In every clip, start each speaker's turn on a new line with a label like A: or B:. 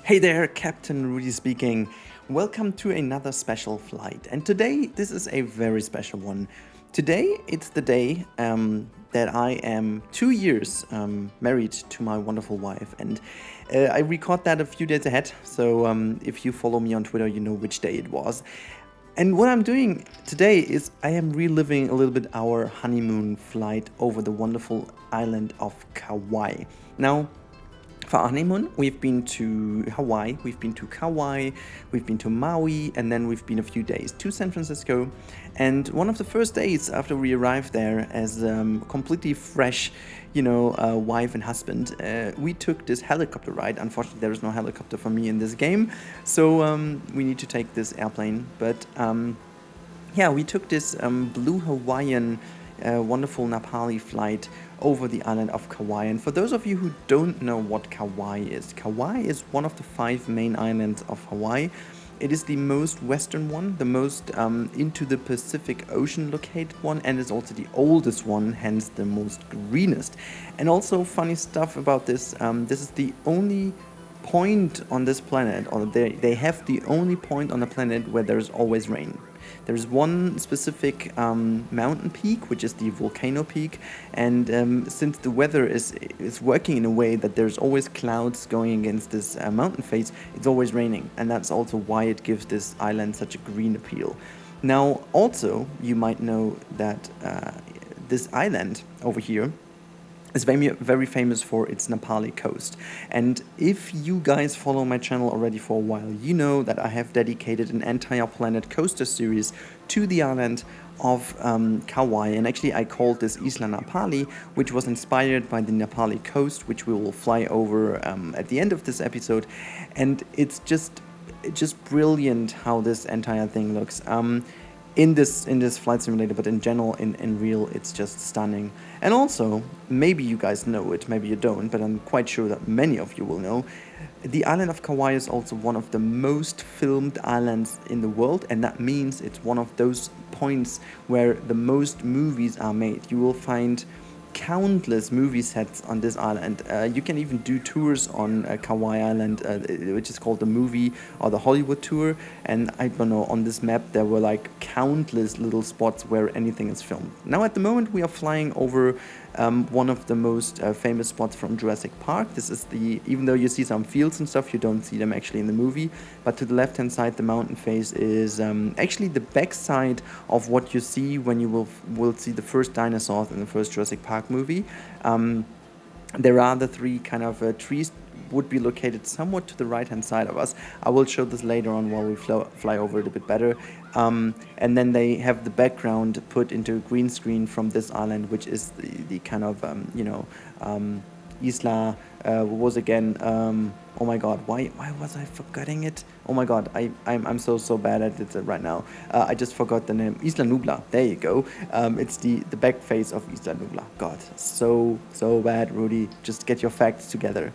A: Hey there, Captain Rudy speaking. Welcome to another special flight. And today, this is a very special one. Today, it's the day that I am 2 years married to my wonderful wife. And I record that a few days ahead. So if you follow me on Twitter, you know which day it was. And what I'm doing today is I am reliving a little bit our honeymoon flight over the wonderful island of Kauai. Now, for our honeymoon, we've been to Hawaii, we've been to Kauai, we've been to Maui, and then we've been a few days to San Francisco. And one of the first days after we arrived there, as completely fresh, wife and husband, we took this helicopter ride. Unfortunately, there is no helicopter for me in this game, so we need to take this airplane. But we took this blue Hawaiian wonderful Na Pali flight over the island of Kauai. And for those of you who don't know what Kauai is one of the 5 main islands of Hawaii. It is the most western one, the most into the Pacific Ocean located one, and is also the oldest one, hence the most greenest. And also funny stuff about this, this is the only point on this planet, or they have the only point on the planet where there's always rain. There's one specific mountain peak, which is the volcano peak, and since the weather is working in a way that there's always clouds going against this mountain face, it's always raining, and that's also why it gives this island such a green appeal. Now, also, you might know that this island over here is very famous for its Na Pali coast. And if you guys follow my channel already for a while, you know that I have dedicated an entire Planet Coaster series to the island of Kauai. And actually I called this Isla Na Pali, which was inspired by the Na Pali coast, which we will fly over at the end of this episode. And it's just brilliant how this entire thing looks. In this flight simulator, but in general, in real, it's just stunning. And also, maybe you guys know it, maybe you don't, but I'm quite sure that many of you will know, the island of Kauai is also one of the most filmed islands in the world, and that means it's one of those points where the most movies are made. You will find countless movie sets on this island. You can even do tours on Kauai Island, which is called the movie or the Hollywood tour. And I don't know, on this map there were like countless little spots where anything is filmed. Now at the moment we are flying over one of the most famous spots from Jurassic Park. This is even though you see some fields and stuff, you don't see them actually in the movie. But to the left hand side, the mountain face is actually the back side of what you see when you will see the first dinosaurs in the first Jurassic Park movie. There are the 3 kind of trees would be located somewhat to the right hand side of us. I will show this later on while we fly over it a bit better. And then they have the background put into a green screen from this island, which is the kind of Isla, what was again, oh my god, why was I forgetting it? Oh my god, I'm so bad at it right now. I just forgot the name. Isla Nubla, there you go. It's the back face of Isla Nubla. God, so bad, Rudy. Just get your facts together.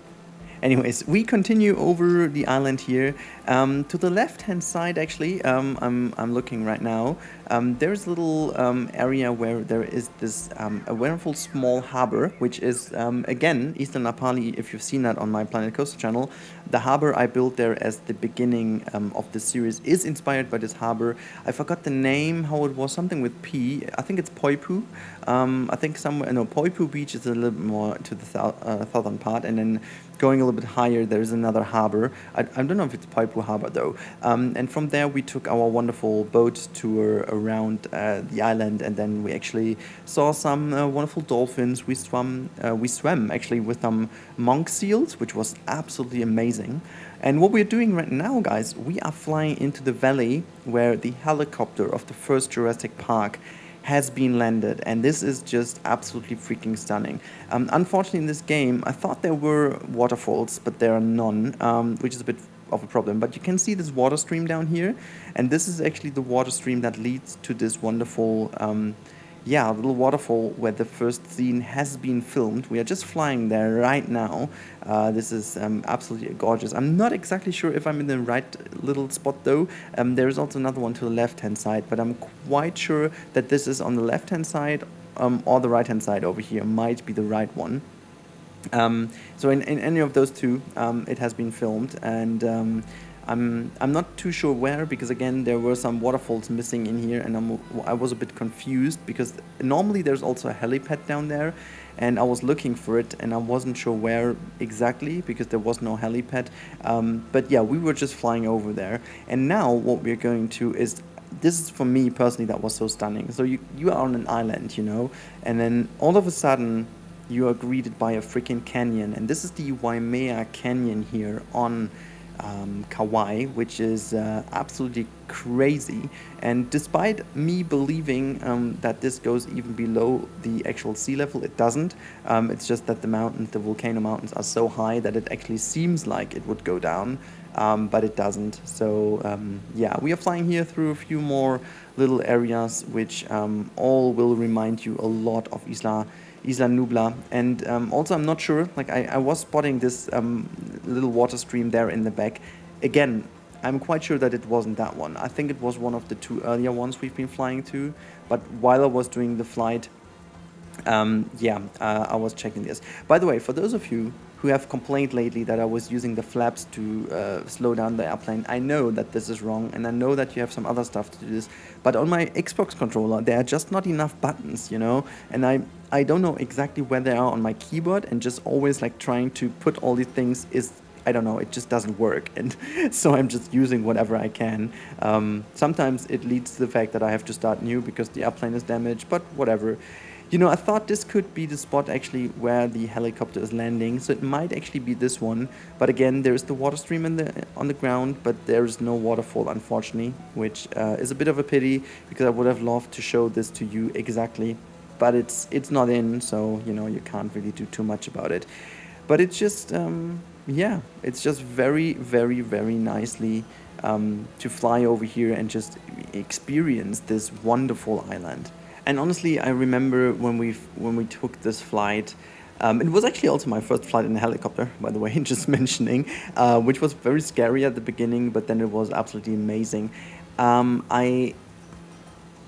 A: Anyways, we continue over the island here. To the left-hand side, actually, I'm looking right now. There's a little area where there is this a wonderful small harbor, which is again Isla Na Pali. If you've seen that on my Planet Coaster channel, the harbor I built there as the beginning of the series is inspired by this harbor. I forgot the name, how it was, something with P. I think it's Poipu. I think somewhere, no, Poipu Beach is a little bit more to the southern part, and then going a little bit higher, there's another harbor. I don't know if it's Poipu Harbor though. And from there, we took our wonderful boat tour around the island, and then we actually saw some wonderful dolphins. We swam actually with some monk seals, which was absolutely amazing. And what we're doing right now, guys, we are flying into the valley where the helicopter of the first Jurassic Park has been landed, and this is just absolutely freaking stunning. Unfortunately, in this game, I thought there were waterfalls, but there are none, which is a bit of a problem. But you can see this water stream down here, and this is actually the water stream that leads to this wonderful little waterfall where the first scene has been filmed. We are just flying there right now. This is absolutely gorgeous. I'm not exactly sure if I'm in the right little spot though. There is also another one to the left-hand side, but I'm quite sure that this is on the left-hand side or the right-hand side over here might be the right one. So in any of those two, it has been filmed, and I'm not too sure where, because again there were some waterfalls missing in here, and I was a bit confused because normally there's also a helipad down there, and I was looking for it and I wasn't sure where exactly because there was no helipad. But yeah, we were just flying over there, and now what we're going to is, this is for me personally that was so stunning. So you are on an island, and then all of a sudden you are greeted by a freaking canyon, and this is the Waimea Canyon here on Kauai, which is absolutely crazy. And despite me believing that this goes even below the actual sea level, it doesn't. It's just that the volcano mountains, are so high that it actually seems like it would go down, but it doesn't. So yeah, we are flying here through a few more little areas, which all will remind you a lot of Isla Nubla. And also, I'm not sure, like I was spotting this little water stream there in the back. Again, I'm quite sure that it wasn't that one. I think it was one of the two earlier ones we've been flying to. But while I was doing the flight, I was checking this. By the way, for those of you who have complained lately that I was using the flaps to slow down the airplane, I know that this is wrong, and I know that you have some other stuff to do this, but on my Xbox controller there are just not enough buttons, and I don't know exactly where they are on my keyboard, and just always like trying to put all these things is, I don't know, it just doesn't work, and so I'm just using whatever I can. Sometimes it leads to the fact that I have to start new because the airplane is damaged, but whatever. I thought this could be the spot actually where the helicopter is landing, so it might actually be this one. But again, there's the water stream on the ground, but there's no waterfall, unfortunately, which is a bit of a pity because I would have loved to show this to you exactly. But it's not in, so you can't really do too much about it. But it's just it's just very, very, very nicely to fly over here and just experience this wonderful island. And honestly, I remember when we took this flight. It was actually also my first flight in a helicopter, by the way, just mentioning, which was very scary at the beginning, but then it was absolutely amazing. I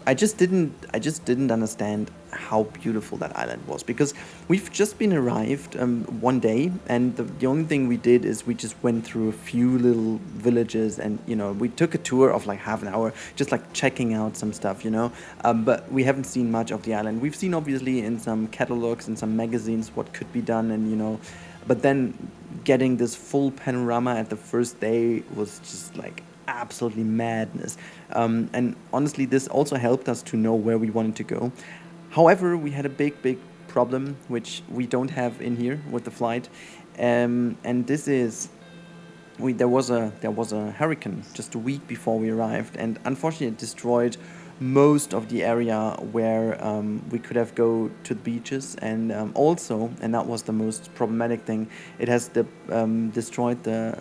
A: I just didn't understand how beautiful that island was, because we've just been arrived one day, and the only thing we did is we just went through a few little villages, and we took a tour of like half an hour, just like checking out some stuff, but we haven't seen much of the island. We've seen obviously in some catalogs and some magazines what could be done, and but then getting this full panorama at the first day was just like absolutely madness. And honestly, this also helped us to know where we wanted to go. However, we had a big problem, which we don't have in here with the flight. And this is, there was a hurricane just a week before we arrived, and unfortunately it destroyed most of the area where we could have go to the beaches, and also, and that was the most problematic thing, it has destroyed the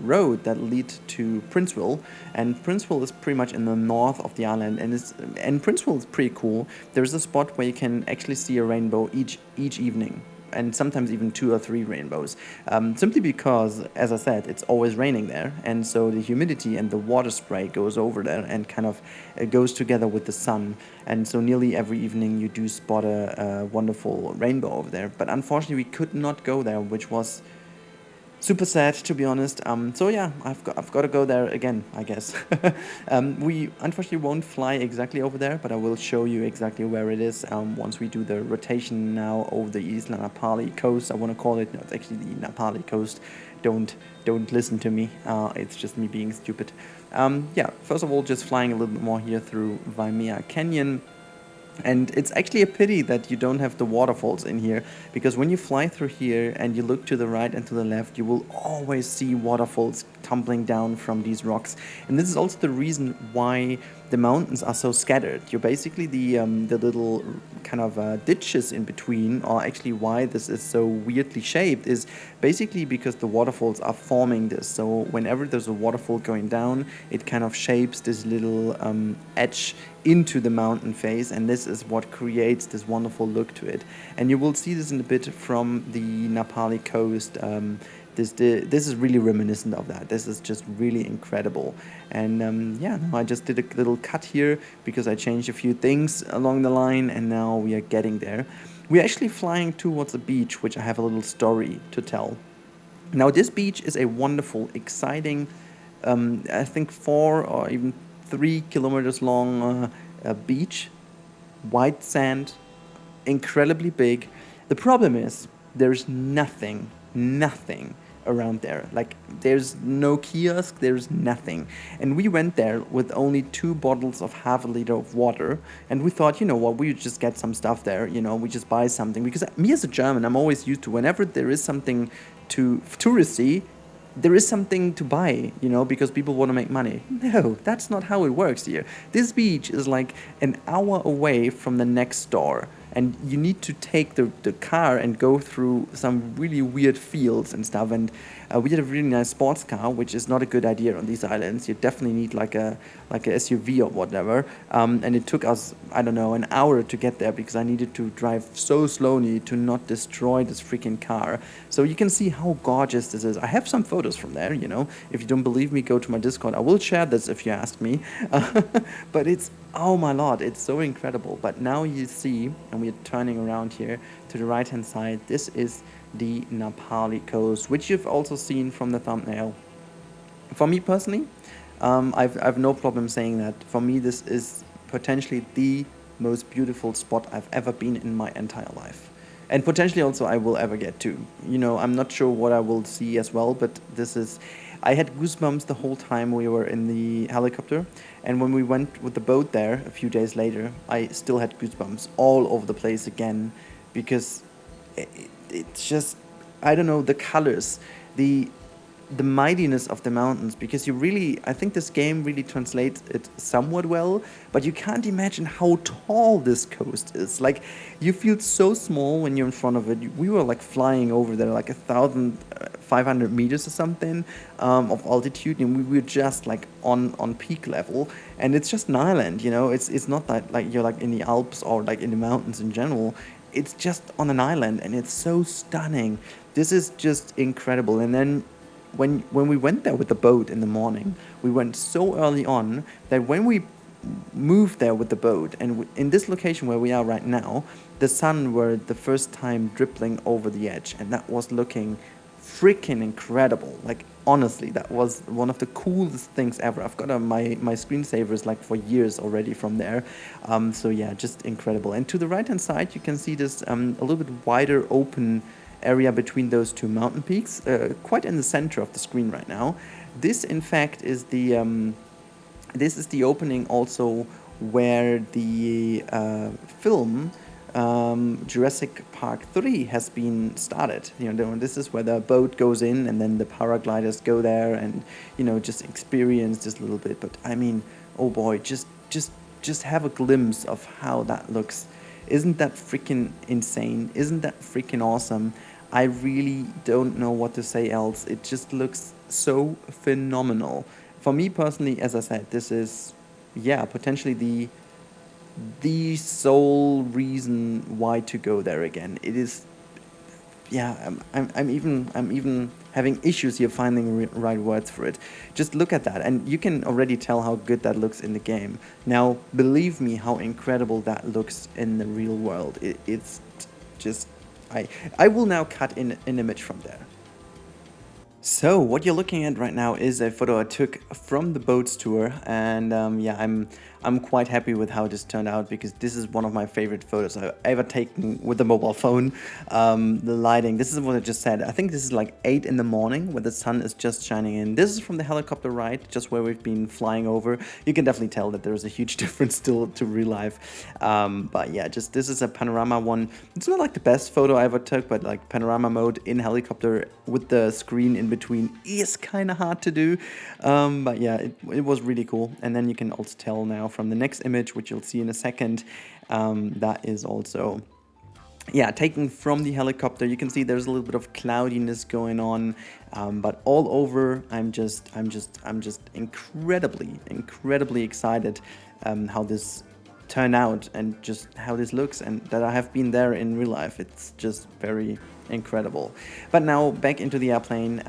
A: road that lead to Princeville, and Princeville is pretty much in the north of the island, and Princeville is pretty cool. There's a spot where you can actually see a rainbow each evening, and sometimes even 2 or 3 rainbows, simply because, as I said, it's always raining there, and so the humidity and the water spray goes over there and kind of goes together with the sun, and so nearly every evening you do spot a wonderful rainbow over there. But unfortunately, we could not go there, which was super sad, to be honest. So yeah, I've got to go there again, I guess. We unfortunately won't fly exactly over there, but I will show you exactly where it is once we do the rotation now over the Isla Na Pali coast. I want to call it. No, it's actually the Napali coast. Don't listen to me. It's just me being stupid. Yeah. First of all, just flying a little bit more here through Waimea Canyon. And it's actually a pity that you don't have the waterfalls in here, because when you fly through here and you look to the right and to the left, you will always see waterfalls tumbling down from these rocks. And this is also the reason why the mountains are so scattered. You're basically the little kind of ditches in between, or actually why this is so weirdly shaped, is basically because the waterfalls are forming this. So whenever there's a waterfall going down, it kind of shapes this little edge into the mountain face, and this is what creates this wonderful look to it. And you will see this in a bit from the Napali coast. This is really reminiscent of that. This is just really incredible. And yeah, I just did a little cut here because I changed a few things along the line, and now we are getting there. We're actually flying towards a beach, which I have a little story to tell. Now, this beach is a wonderful, exciting, I think 4 or even 3 kilometers long beach, white sand, incredibly big. The problem is there's nothing around there. Like there's no kiosk, there's nothing. And we went there with only 2 bottles of half a liter of water, and we thought, you know what, we just get some stuff there. We just buy something, because me as a German, I'm always used to whenever there is something to touristy, there is something to buy, because people want to make money. No, that's not how it works here. This beach is like an hour away from the next door, and you need to take the car and go through some really weird fields and stuff. And we had a really nice sports car, which is not a good idea on these islands. You definitely need like a SUV or whatever. And it took us, I don't know, an hour to get there, because I needed to drive so slowly to not destroy this freaking car. So you can see how gorgeous this is. I have some photos from there. If you don't believe me, go to my Discord. I will share this if you ask me. But it's, oh my lord, it's so incredible. But now you see, and we're turning around here to the right hand side, this is the Na Pali coast, which you've also seen from the thumbnail. For me personally, I've no problem saying that. For me, this is potentially the most beautiful spot I've ever been in my entire life. And potentially also I will ever get to. I'm not sure what I will see as well, but I had goosebumps the whole time we were in the helicopter. And when we went with the boat there a few days later, I still had goosebumps all over the place again, because it's just, I don't know, the colors, the mightiness of the mountains, because I think this game really translates it somewhat well, but you can't imagine how tall this coast is. Like, you feel so small when you're in front of it. We were like flying over there like 1,500 meters or something of altitude, and we were just like on peak level, and it's just an island. It's not that like you're like in the Alps or like in the mountains in general. It's just on an island, and it's so stunning. This is just incredible. And then when we went there with the boat in the morning, we went so early on that when we moved there with the boat, and in this location where we are right now, the sun were the first time dribbling over the edge, and that was looking freaking incredible. Like, honestly, that was one of the coolest things ever. I've got my screensavers like for years already from there. So yeah, just incredible. And to the right hand side, you can see this a little bit wider open area between those 2 mountain peaks, quite in the center of the screen right now. This in fact is the opening also where the film Jurassic Park 3 has been started. This is where the boat goes in, and then the paragliders go there and just experience this little bit. But I mean, oh boy, just have a glimpse of how that looks. Isn't that freaking insane? Isn't that freaking awesome? I really don't know what to say else. It just looks so phenomenal. For me personally, as I said, this is, potentially the sole reason why to go there again. It is, I'm even having issues here finding the right words for it. Just look at that, and you can already tell how good that looks in the game. Now, believe me, how incredible that looks in the real world. It's just, I will now cut in an image from there. So what you're looking at right now is a photo I took from the boats tour, and I'm quite happy with how this turned out, because this is one of my favorite photos I've ever taken with a mobile phone. The lighting, this is what I just said. I think this is like 8 in the morning where the sun is just shining in. This is from the helicopter ride, just where we've been flying over. You can definitely tell that there's a huge difference still to real life. But yeah, just this is a panorama one. It's not like the best photo I ever took, but like panorama mode in helicopter with the screen in between is kind of hard to do. But yeah, it was really cool. And then you can also tell now from the next image, which you'll see in a second, that is also taken from the helicopter. You can see there's a little bit of cloudiness going on, but all over I'm just incredibly excited how this turned out, and just how this looks, and that I have been there in real life. It's just very incredible. But now back into the airplane.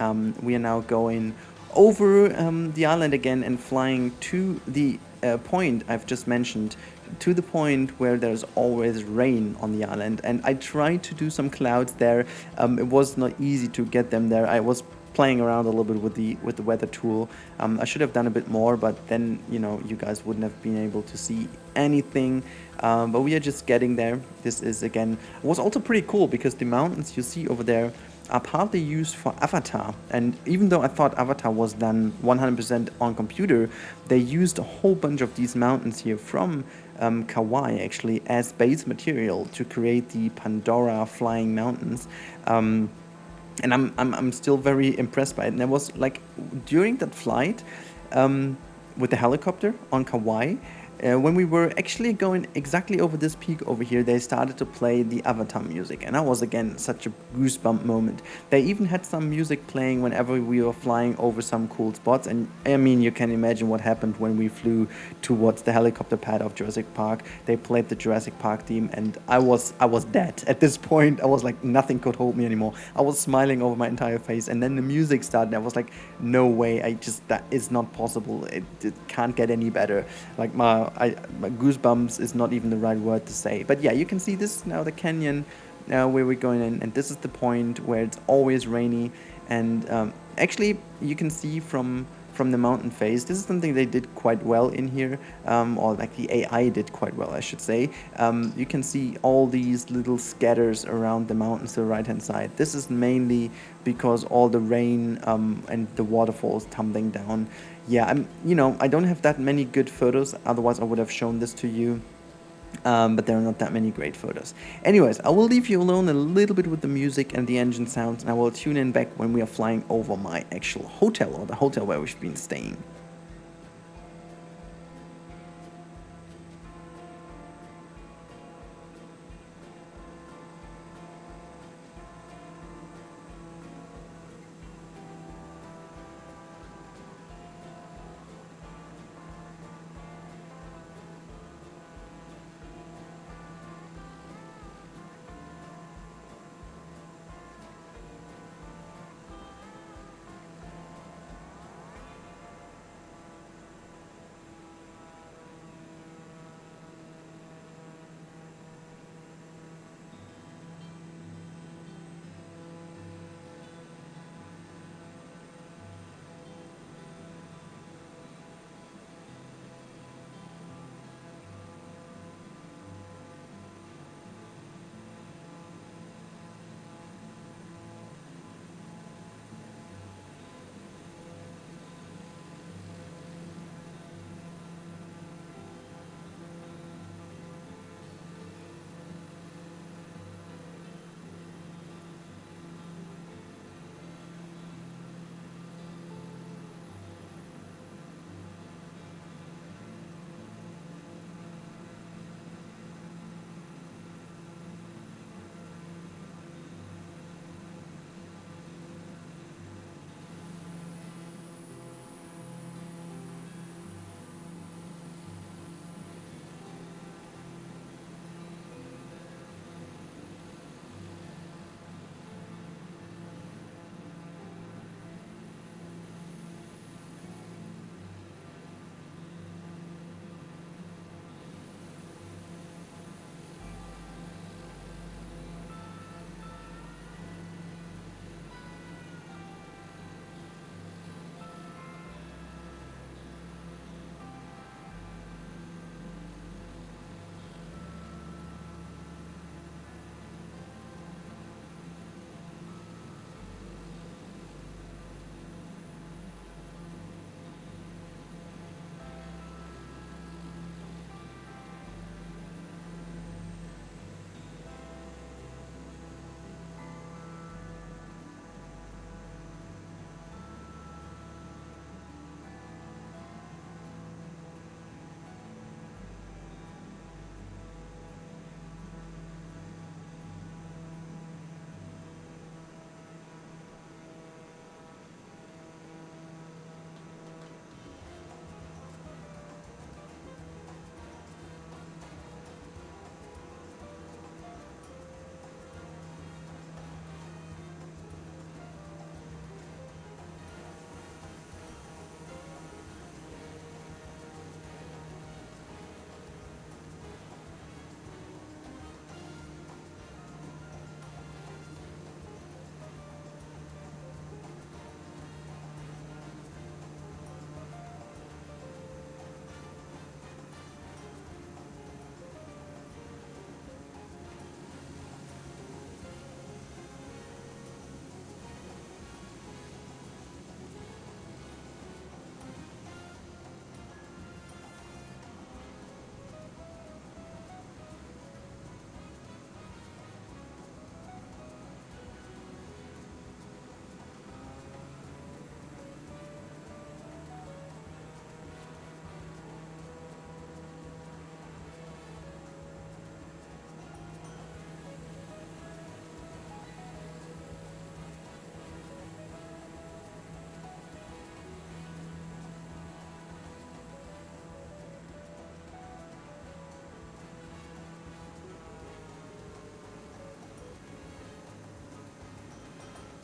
A: We are now going over the island again and flying to the point I've just mentioned, to the point where there's always rain on the island. And I tried to do some clouds there. It was not easy to get them there. I was playing around a little bit with the weather tool. I should have done a bit more, but then you guys wouldn't have been able to see anything. But we are just getting there. This is again was also pretty cool because the mountains you see over there are partly used for Avatar. And even though I thought Avatar was done 100% on computer, they used a whole bunch of these mountains here from Kauai actually as base material to create the Pandora flying mountains. And I'm still very impressed by it. And there was like during that flight with the helicopter on Kauai, when we were actually going exactly over this peak over here, they started to play the Avatar music, and that was again such a goosebump moment. They even had some music playing whenever we were flying over some cool spots, and I mean, you can imagine what happened when we flew towards the helicopter pad of Jurassic Park. They played the Jurassic Park theme, and I was dead at this point. I was like, nothing could hold me anymore. I was smiling over my entire face, and then the music started. I was like, no way! That is not possible. It can't get any better. Like my goosebumps is not even the right word to say. But yeah, you can see this is now the canyon where we're going in, and this is the point where it's always rainy. And actually, you can see from the mountain face, this is something they did quite well in here, or like the AI did quite well, I should say. You can see all these little scatters around the mountains to the right hand side. This is mainly because all the rain and the waterfalls tumbling down. Yeah, I don't have that many good photos, otherwise I would have shown this to you. But there are not that many great photos. Anyways, I will leave you alone a little bit with the music and the engine sounds, and I will tune in back when we are flying over my actual hotel, or the hotel where we've been staying.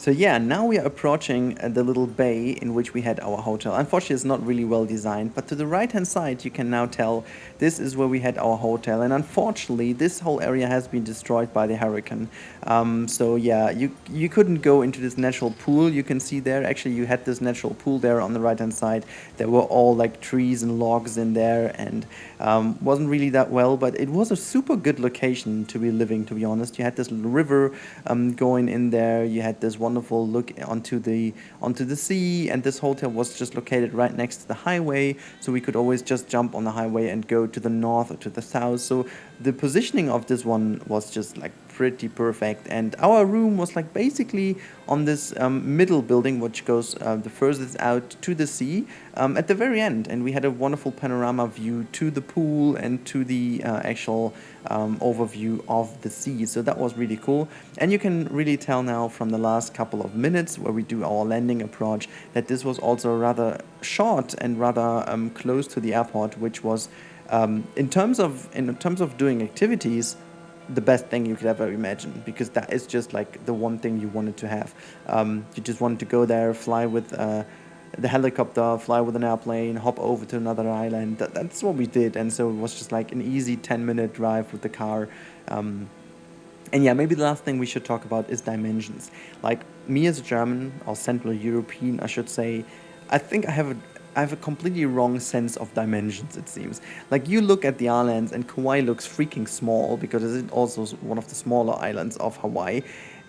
A: So yeah, now we are approaching the little bay in which we had our hotel. Unfortunately, it's not really well designed, but to the right hand side, you can now tell this is where we had our hotel. And unfortunately, this whole area has been destroyed by the hurricane. So yeah, you couldn't go into this natural pool you can see there. Actually, you had this natural pool there on the right hand side. There were all like trees and logs in there, and wasn't really that well, but it was a super good location to be living, to be honest. You had this river going in there. You had this wonderful look onto the sea, and this hotel was just located right next to the highway, so we could always just jump on the highway and go to the north or to the south. So the positioning of this one was just like pretty perfect, and our room was like basically on this middle building which goes the furthest out to the sea at the very end, and we had a wonderful panorama view to the pool and to the actual overview of the sea. So that was really cool, and you can really tell now from the last couple of minutes where we do our landing approach that this was also rather short and rather close to the airport, which was in terms of doing activities, the best thing you could ever imagine, because that is just like the one thing you wanted to have. You just wanted to go there, fly with the helicopter, fly with an airplane, hop over to another island. That's what we did, and so it was just like an easy 10-minute drive with the car. And yeah, maybe the last thing we should talk about is dimensions. Like, me as a German, or Central European, I should say, I think I have a completely wrong sense of dimensions, it seems. Like, you look at the islands and Kauai looks freaking small because it's also one of the smaller islands of Hawaii.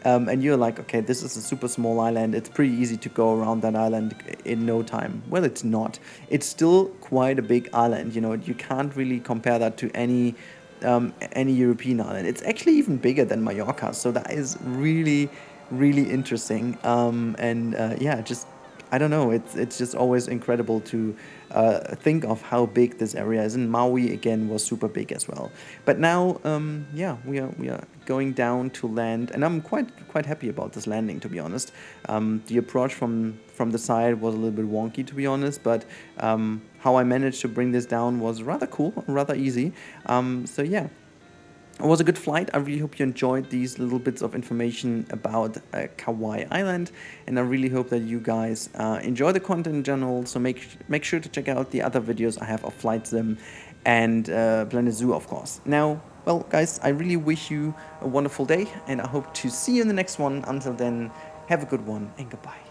A: And you're like, okay, this is a super small island. It's pretty easy to go around that island in no time. Well, it's not. It's still quite a big island. You know, you can't really compare that to any European island. It's actually even bigger than Mallorca. So that is really, really interesting. Yeah, just I don't know. It's just always incredible to think of how big this area is. And Maui again was super big as well. But now, yeah, we are going down to land, and I'm quite happy about this landing, to be honest. The approach from the side was a little bit wonky, to be honest, but how I managed to bring this down was rather cool, rather easy. So yeah. It was a good flight. I really hope you enjoyed these little bits of information about Kauai Island, and I really hope that you guys enjoy the content in general. So make sure to check out the other videos I have of Flight Sim and Planet Zoo, of course. Now, well, guys, I really wish you a wonderful day, and I hope to see you in the next one. Until then, have a good one, and goodbye.